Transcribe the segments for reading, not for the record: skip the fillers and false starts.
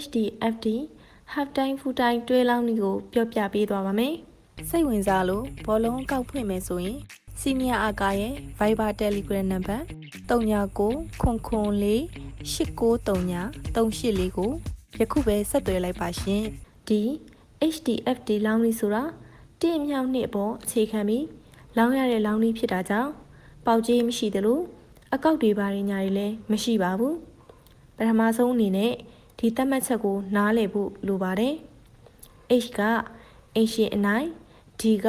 HDFD half time full time တွဲလောင်းတွေကိုပြောပြပေးသွားပါမယ်။စိတ်ဝင်စားလို့ဘောလုံးကောက်ဖွင့်မယ်ဆိုရင်စီနီယာအာကာရဲ့ Viber Telegram နံပါတ်3994893938ကိုယခုပဲဆက်သွယ်လိုက်ပါရှင်။ဒီ HDFD လောင်းလေးဆိုတာတင့်မြောက်နှစ်ပေါ်အခြေခံပြီးလောင်းရတဲ့လောင်းလေးဖြစ်တာကြောင့်ပေါက်ကြီးမရှိသလိုအကောက်တွေပါညာတွေလည်းမရှိပါဘူးပထမဆုံးအနေနဲ့ဒီသတ်မှတ်ချက်ကိုနားလည်ဖို့လိုပါတယ် H ကအင်ရှင်အနိုင် D က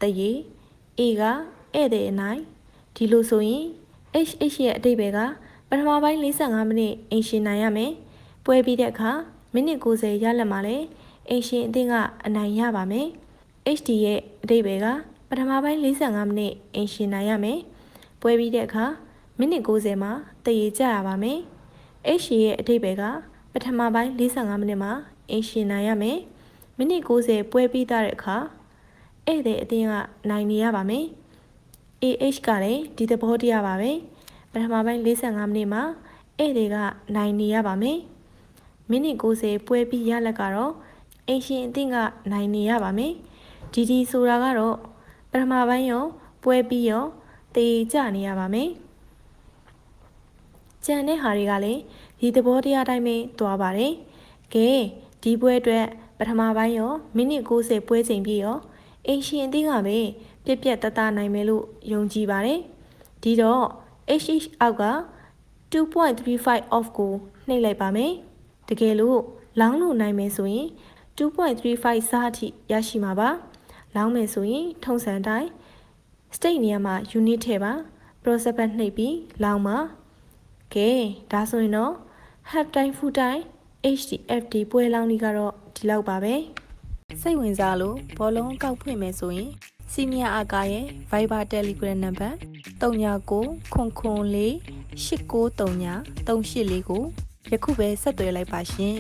တရေ A ကဧည့်သည်အနိုင်ဒီလိုဆိုရင် HH ရဲ့အဓိပ္ပာယ်ကပထမပိုင်း45မိနစ်အင်ရှင်နိုင်ရမယ်ပွဲပြီးတဲ့အခါမိနစ်90ရလက်မှာလည်းအင်ရှင်အသင်းကအနိုင်ရပါမယ် HD ရဲ့အဓိပ္ပာယ်ကပထမပိုင်း45မိနစ်အင်ရှင်နိုင်ရမယ်ပွဲပြီးတဲ့အခါမိနစ်90မှာတရေကျရပါမယ် H ရဲ့အဓိပ္ပာယ်ကပထမပိုင်း45မိနစ်မှာအင်ရှင်နိုင်ရမယ်မိနစ်90ပွဲပြီးတဲ့အခါဧည့်သည်အသင်းကနိုင်နေရပါမယ် AH ကလည်းဒီသဘောတရားပါပဲပထမပိုင်း45မိနစ်မှာဧည့်သည်ကနိုင်နေရပါမယ်မိနစ်90ပွဲပြီးရလက်ကတော့အင်ရှင်အသင်းကနိုင်နေရပါမယ်ဒီဆိုတာကတော့ပထမပိုင်းရောပွဲပြီးရောတေကြနေရပါမယ်ကြံတဲ့ဟာတွေကလည်းဒီသဘောတရားတိုင်းပဲသွားပါတယ်ကဲဒီပွဲအတွက်ပထမပိုင်းရောမိနစ်90ပွဲချိန်ပြီးရောအင်ရှင်အသင်းကပဲပြက်ပြက်တတနိုင်မယ်လို့ယုံကြည်ပါတယ်ဒီတော့ HH အောက်က 2.35 off ကိုနှိပ်လိုက်ပါမယ်တကယ်လို့လောင်းလို့နိုင်မယ်ဆိုရင် 2.35 စားအထိရရှိမှာပါလောင်းမယ်ဆိုရင်ထုံးစံတိုင်း state နေရာမှာ unit ထည့်ပါ process နှိပ်ပြီးလောင်းပါကဲဒါဆိုရင်တော့ half time full time HDFD ပွဲလောင်းလေးကတော့ဒီလောက်ပါပဲစိတ်ဝင်စားလို့ဘောလုံးကောက်ဖွင့်မယ်ဆိုရင်စီနီယာအာကာရဲ့ Viber Telegram နံပါတ်3994893938ကိုယခုပဲဆက်သွယ်လိုက်ပါရှင်